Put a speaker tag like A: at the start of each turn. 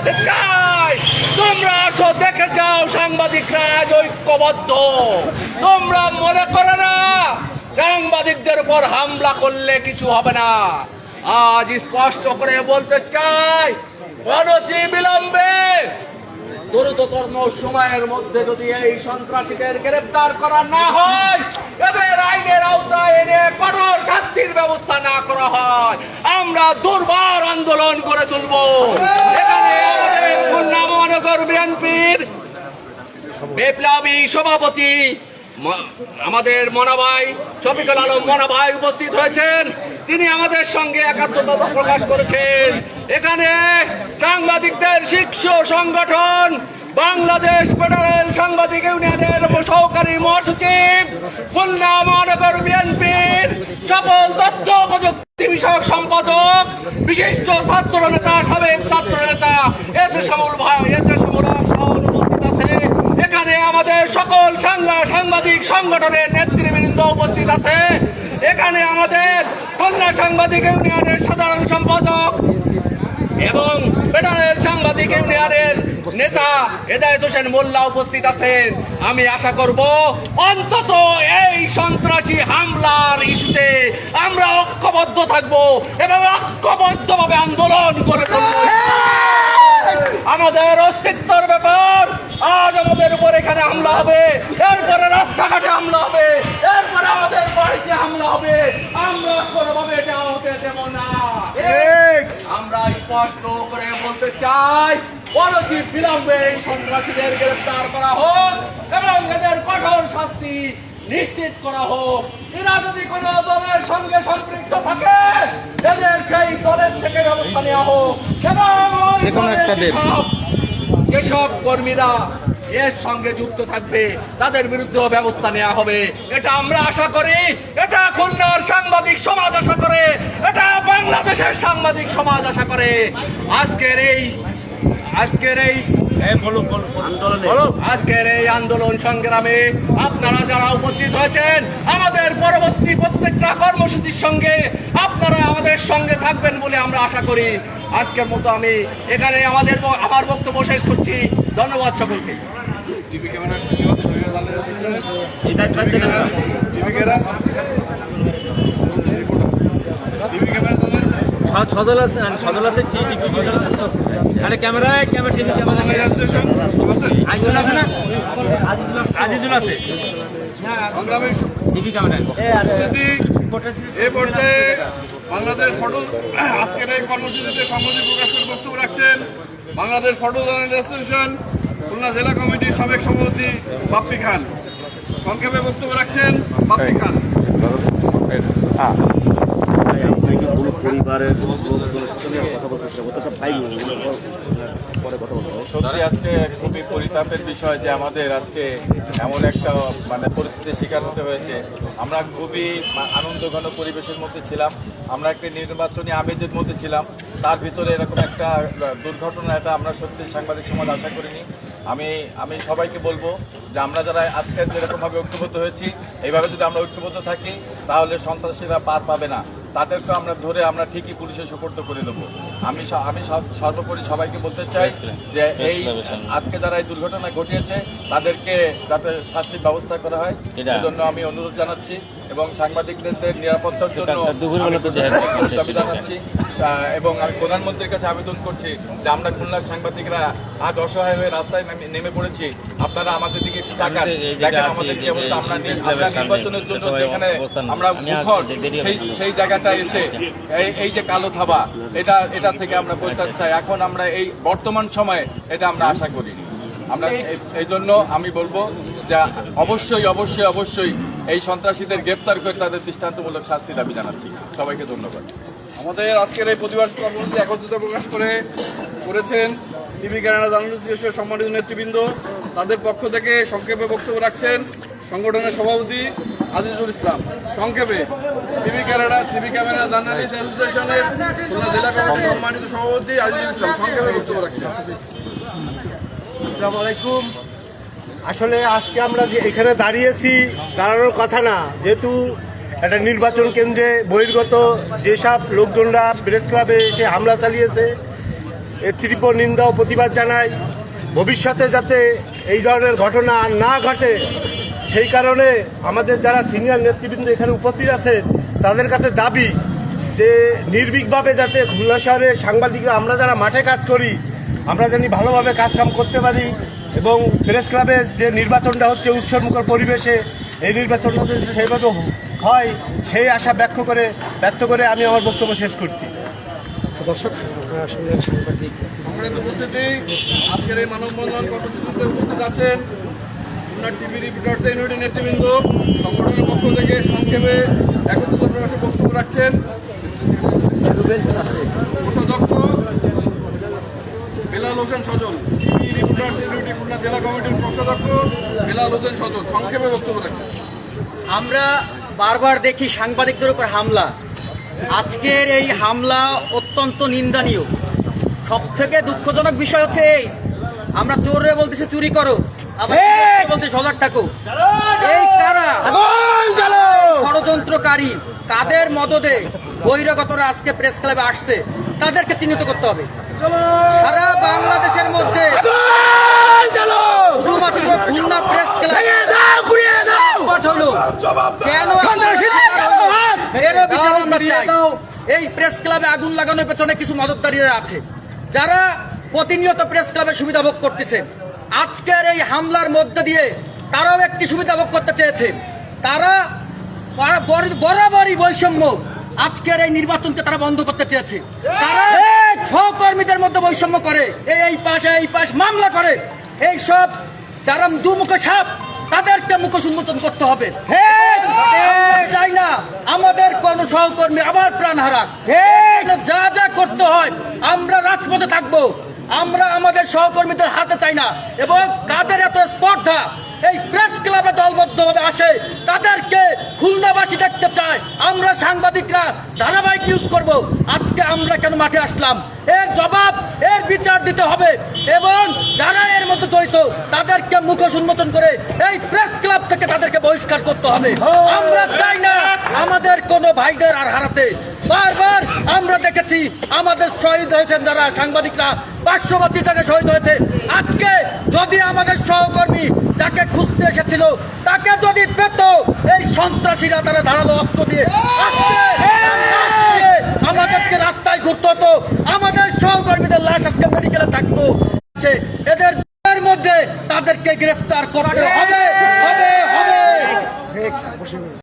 A: ঠিক চাই। তোমরা আসো, দেখে যাও সাংবাদিকরা আজ ঐক্যবদ্ধ। তোমরা মনে করো না সাংবাদিকদের উপর হামলা করলে কিছু হবে না। আজ স্পষ্ট করে বলতে চাই, অনতি বিলম্বে দ্রুততম সময়ের মধ্যে যদি এই সন্ত্রাসীদের গ্রেফতার করা না হয়, এদের আইনের আওতায় এনে কঠোর শাস্তির ব্যবস্থা না করা হয়, আমরা দুর্বার আন্দোলন করে তুলব। এখানে আমাদের খুলনা মহানগর বিএনপির বিপ্লবী সভাপতি আমাদের মনাভাই শফিকুল আলম মনাভাই উপস্থিত হয়েছেন। তিনি আমাদের সঙ্গে একাত্মতা প্রকাশ করেছেন। এখানে সাংবাদিকদের শীর্ষ সংগঠন বাংলাদেশ ফেডারেল সাংবাদিক ইউনিয়নের সহকারী মহাসচিব, খুলনা মহানগর বিএনপির সকল তথ্য প্রযুক্তি বিষয়ক সম্পাদক, বিশিষ্ট ছাত্র নেতা, সাবেক ছাত্র নেতা এতেশামুল ভাই এতেশামুল উপস্থিত আছে। এখানে আমাদের সকল সাংবাদিক সংগঠনের নেতৃবৃন্দ উপস্থিত আছে। এখানে আমাদের খুলনা সাংবাদিক ইউনিয়নের সাধারণ সম্পাদক এবং ফেডারেল সাংবাদিক ইউনিয়নের নেতা হেদায়েত হোসেন মোল্লা উপস্থিত আছেন। আমি আশা করব অন্তত এই সন্ত্রাসী হামলার ইস্যুতে আমরা ঐক্যবদ্ধ থাকব এবং ঐক্যবদ্ধভাবে আন্দোলন করে চলব। আমাদের অস্তিত্বের ব্যাপার। আজ আমাদের উপর এখানে হামলা হবে, এরপরে রাস্তাঘাটে হামলা হবে, এরপরে আমাদের বাড়িতে হামলা হবে। আমরা কোনোভাবে এটা হতে দেব না। আমরা স্পষ্ট করে বলতে চাই, অনতি বিলম্বে এই সন্ত্রাসীদের গ্রেফতার করা হোক এবং এদের কঠোর শাস্তি নিশ্চিত করা হোক। এরা যদি কোনো দলের সঙ্গে সম্পৃক্ত থাকে, এদের সেই দলের থেকে ব্যবস্থা নেওয়া হোক এবং যেসব কর্মীরা এর সঙ্গে যুক্ত থাকবে তাদের বিরুদ্ধেও ব্যবস্থা নেওয়া হবে। এটা আমরা আশা করি, এটা খুলনার সাংবাদিক সমাজ আশা করে, এটা বাংলাদেশের সাংবাদিক সমাজ আশা করে। আজকের এই আন্দোলন সংগ্রামে আপনারা যারা উপস্থিত হয়েছেন, আমাদের পরবর্তী প্রত্যেকটা কর্মসূচির সঙ্গে আপনারা আমাদের সঙ্গে থাকবেন বলে আমরা আশা করি। আজকের মতো আমি এখানে আমার বক্তব্য শেষ করছি। ধন্যবাদ সকলকে।
B: সদল আছে ক্যামেরায় আজিজুল আছে না, আজিজুল আছে
C: এ পর্যায়ে বাংলাদেশ ফটো আজকের এই কর্মসূচিতে সংহতি প্রকাশ করে বক্তব্য রাখছেন বাংলাদেশ ফটো অ্যাসোসিয়েশন খুলনা জেলা কমিটির সাবেক সভাপতি বাপ্পি খান। সংক্ষেপে বক্তব্য রাখছেন বাপ্পি খান।
D: পরিবারের সত্যি আজকে খুবই পরিতাপের বিষয় যে আমাদের আজকে এমন একটা পরিস্থিতির শিকার হতে হয়েছে। আমরা খুবই আনন্দঘন পরিবেশের মধ্যে ছিলাম, আমরা একটা নির্বাচনী আমেজের মধ্যে ছিলাম, তার ভিতরে এরকম একটা দুর্ঘটনা, এটা আমরা সত্যি সাংবাদিক সমাজ আশা করিনি। আমি সবাইকে বলবো যে আমরা যারা আজকে যেরকমভাবে ঐক্যবদ্ধ হয়েছি, এইভাবে যদি আমরা ঐক্যবদ্ধ থাকি তাহলে সন্ত্রাসীরা পার পাবে না। তাদেরকে আমরা ধরে আমরা ঠিকই পুলিশে সোপর্দ করে দেবো। আমি সর্বোপরি সবাইকে বলতে চাই যে এই আজকে যারা এই দুর্ঘটনা ঘটিয়েছে তাদেরকে যাতে শাস্তির ব্যবস্থা করা হয়, সেজন্য আমি অনুরোধ জানাচ্ছি এবং সাংবাদিকদের নিরাপত্তার জন্য দাবি জানাচ্ছি এবং আমি প্রধানমন্ত্রীর কাছে আবেদন করছি যে আমরা খুলনার সাংবাদিকরা আজ অসহায় হয়ে রাস্তায় নেমে পড়েছি, আপনারা আমাদের দিকে একটু তাকান, দেখেন আমাদের কি অবস্থা। আমরা নির্বাচনের জন্য যেখানে আমরা মুখর সেই জায়গাটা এসে এই যে কালো থাবা, এটা থেকে আমরা পরিত্রাণ চাই। এখন আমরা এই বর্তমান সময়ে এটা আমরা আশা করিনি। আমরা এই জন্য আমি বলবো যে অবশ্যই অবশ্যই অবশ্যই এই সন্ত্রাসীদের গ্রেপ্তার করে তাদের দৃষ্টান্তমূলক শাস্তি দাবি জানাচ্ছি। সবাইকে ধন্যবাদ।
C: আমাদের আজকের এই প্রতিবাদ কর্মসূচি একত্রিত প্রকাশ করেছেন টিভি ক্যানাডা জার্নালিস্ট অ্যাসোসিয়েশনের সম্মানিত নেতৃবৃন্দ। তাদের পক্ষ থেকে সংক্ষেপে বক্তব্য রাখছেন সংগঠনের সভাপতি আজিজুল ইসলাম। সংক্ষেপে টিভি ক্যামেরা জার্নালিস্ট অ্যাসোসিয়েশনের খুলনা জেলা কমিটির সম্মানিত সভাপতি আজিজুল ইসলাম সংক্ষেপে বক্তব্য রাখছেন।
E: আসসালামু আলাইকুম। আসলে আজকে আমরা যে এখানে দাঁড়িয়েছি, দাঁড়ানোর কথা না, যেহেতু একটা নির্বাচন কেন্দ্রে বহির্গত যেসব লোকজনরা প্রেস ক্লাবে এসে হামলা চালিয়েছে এর তীব্র নিন্দা ও প্রতিবাদ জানাই। ভবিষ্যতে যাতে এই ধরনের ঘটনা আর না ঘটে সেই কারণে আমাদের যারা সিনিয়র নেতৃবৃন্দ এখানে উপস্থিত আছেন তাদের কাছে দাবি যে নির্ভীকভাবে যাতে খুলনা শহরে সাংবাদিকরা আমরা যারা মাঠে কাজ করি আমরা জানি ভালোভাবে কাজকাম করতে পারি এবং প্রেস ক্লাবে যে নির্বাচনটা হচ্ছে উৎসবমুখর পরিবেশে এই নির্বাচনটা যদি সেইভাবে হয় সেই আশা ব্যক্ত করে আমি আমার বক্তব্য শেষ করছি।
F: দর্শক আপনারা শুনলেন সাংবাদিক
C: সম্মানিত উপস্থিতি, আজকের এই মানববন্ধন কর্মসূচিতে উপস্থিত আছেন খুলনা টিভি রিপোর্টার্স ইউনিটের নেতৃবৃন্দ। সংগঠনের পক্ষ থেকে সংক্ষেপে একত্রিত প্রকাশে বক্তব্য রাখছেন কোষাধ্যক্ষ বেলাল হোসেন সজল, টিভি রিপোর্টার্স ইউনিটি খুলনা জেলা কমিটির কোষাধ্যক্ষ বেলাল হোসেন সজল সংক্ষেপে বক্তব্য রাখছেন।
G: আমরা বারবার দেখি সাংবাদিকদের উপর হামলা। আজকের এই হামলা অত্যন্ত নিন্দনীয়। সব থেকে দুঃখজনক বিষয় হচ্ছে এই, আমরা চোরে বলতেছি চুরি করো, আবার বলতে সজাগ থাকো। এই কারা ষড়যন্ত্রকারী, কাদের মদদে বহিরাগতরা আজকে প্রেস ক্লাবে আসছে তাদেরকে চিহ্নিত করতে হবে। সারা বাংলাদেশের মধ্যে শুধুমাত্র খুলনা প্রেস ক্লাব হলো কেন এরও বিচার আমরা চাই। এই প্রেস ক্লাবে আগুন লাগানোর পেছনে কিছু মদতদারীরা আছে যারা প্রতিনিয়ত প্রেস ক্লাবের সুবিধা ভোগ করতেছে। আজকের এই হামলার মধ্যে দিয়ে তারাও একটি সুবিধা ভোগ করতে চেয়েছে। তারা বরাবরই বৈষম্য, আজকের এই নির্বাচনকে তারা বন্ধ করতে চেয়েছে। তারা সহকর্মীদের মধ্যে বৈষম্য করে, এই পাশ মামলা করে। এই সব যারা দুমুখো সাপ তাদেরকে মুখ উন্মোচন করতে হবে। চাই না আমাদের কোন সহকর্মী আবার প্রাণ হারাক। যা যা করতে হয় আমরা রাজপথে থাকবো। আমরা আমাদের সহকর্মীদের হাতে চাই না। এবং কাদের এত স্পর্ধা এই প্রেস ক্লাবে দলবদ্ধভাবে আসে তাদেরকে খুলনাবাসী দেখতে চায়। আমরা সাংবাদিকরা ধারাবাহিক নিউজ করব। আজকে আমরা কেন মাঠে আসলাম এর জবাব, এর বিচার দিতে হবে এবং যারা এর মধ্যে জড়িত তাদেরকে মুখোশ উন্মোচন করে এই প্রেস ক্লাব থেকে তাদেরকে বহিষ্কার করতে হবে। আমরা চাই না আমাদের কোনো ভাইদের আর হারাতে। বারবার আমরা দেখেছি আমাদের শহীদ হয়েছেন যারা সাংবাদিকরা, পার্শ্ববর্তী থেকে শহীদ হয়েছে। আজকে যদি আমাদের সহকর্মী যাকে খুঁজতে এসেছিল তাকে যদি পেত, এই সন্ত্রাসীরা তারা ধারালো অস্ত্র দিয়ে